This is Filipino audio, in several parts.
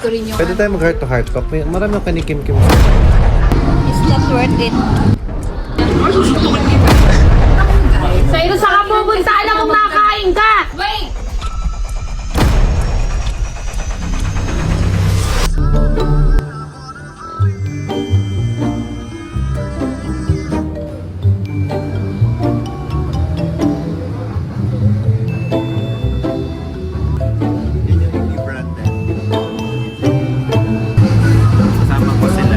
ko rin yung... Pwede tayo mag-heart to heart talk. Marami akong kanikim-kim. It's not worth it. Sa'yo sa kapupunta, alam mong nakain ka! Wait! Kasama ko sila.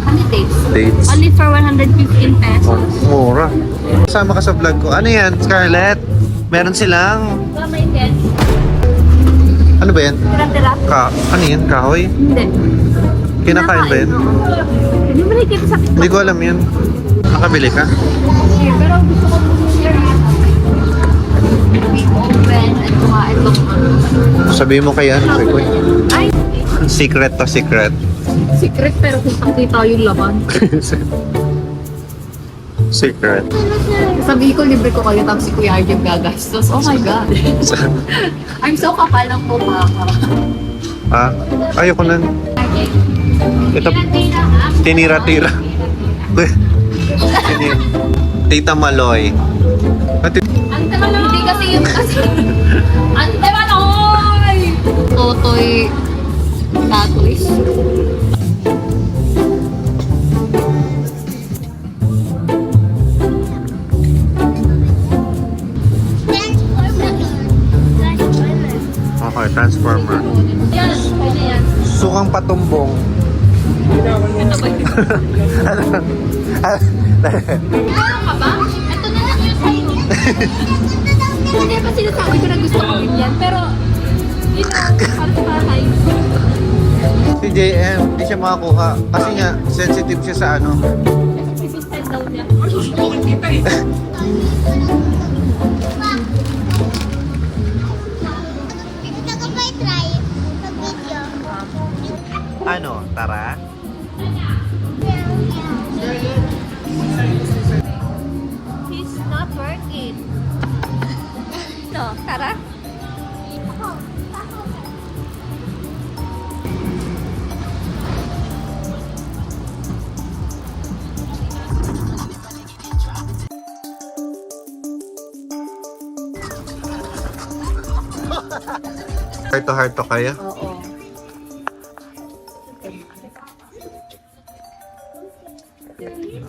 Ano dates? Dates. Only for 115 pesos. Mura. Kasama ka sa vlog ko. Ano yan, Scarlett? Meron silang... Wala may get. Ano ba yan? Tira-tira? Ano yan? Kahoy? Hindi. Kinakain ba yan? Hindi mo nakikita sa... Hindi ko alam yan. Nakabili ka? Pero gusto ko share. Be open at kumain lang. Sabihin mo kay ano, kay Kuy. Ay! Secret to secret. Secret pero kung kita yung laman. Secret. Sabihin ko libre ko kayo tapos si Kuya Arjun gagastos. Oh my God. I'm so kapal ng mukha ka. Ayoko nun. Ito, tinira-tira. Tita Maloy. Ante Manoy! Hindi kasi yung kasi... Ante Manoy! Totoy... Tatoys. Okay, transformer. Yan, kaya yan. Sukang patumbong. Ito ba yun? Ano ka ba? Ito na lang yung sa'yo. Hindi pa sinasabi ko na gusto ko rin yan. Pero, you know, para sa bahay. Si JM, hindi siya makakuha. Kasi nga, sensitive siya sa ano. Resistant daw niya. Ano, tara? He's not working. No, tara. Heart to heart to kayo? Oo.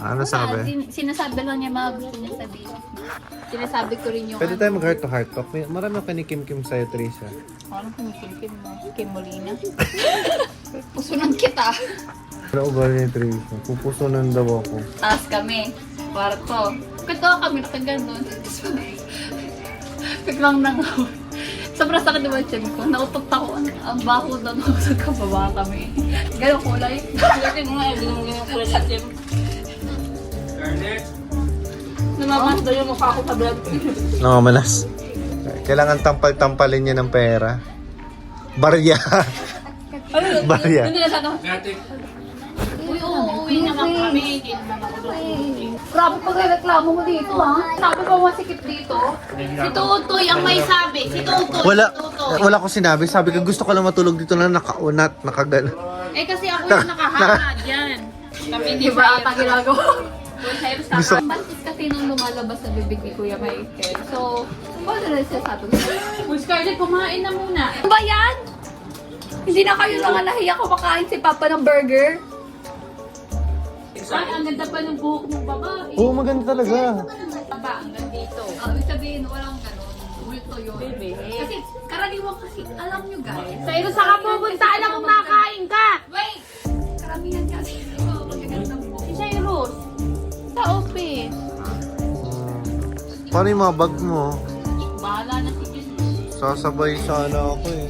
Ano sabi? Sinasabi lang niya mga gusto niya sabihin. Sinasabi ko rin yung... Pwede tayo mag-heart to heart talk. Marami akong kanikim-kim sa'yo, Trisha. Ano kung kim mo? Kim Molina? Pusunan kita. Ano ba ni Trisha? Pupusunan daw ako. Taas kami. Kwarto. Katawa kami nakaganon. Biglang nangaw. Sobrang sakit naman siya ko. Nautot ako. Ang baho na ako sa kababa kami. Ganong kulay. Ganyan nga. Ganong kulay sa gym. Namamas daw yung mukha ko sa vlog. Nakamanas. Kailangan tampal-tampalin niya ng pera. Barya. Barya. Hindi na sana. Uy, uuwi naman kami. Grabe pag-reklamo mo dito, ha? Sabi ko masikip dito. Si Tutoy ang may sabi. Si Tutoy. Wala ko sinabi. Sabi ko gusto ko lang matulog dito na nakaunat, nakagano. Eh kasi ako yung nakahanga dyan. Kami Hindi ba ata ginagawa? Gusto- Ang basis kasi nung lumalabas sa bibig ni Kuya Michael. So, paano na siya sabi ko? Uy, Scarlett, kumain na muna. Ano ba yan? Hindi na kayo lang nahiya kumakain si Papa ng burger. Ay, ang ganda pa ng buhok ng babae. Oo, maganda talaga. Taba, hanggang dito. Ibig sabihin, walang ganun. Multo yun. Kasi karaniwan kasi, alam nyo guys. Sa'yo sa kapupunta, alam mong nakain ka. Wait! Karamihan kasi. Magagandang buhok. Si Cyrus. Sa office. Paano yung mga bag mo? Bahala na si Jun. Sasabay sana ako eh.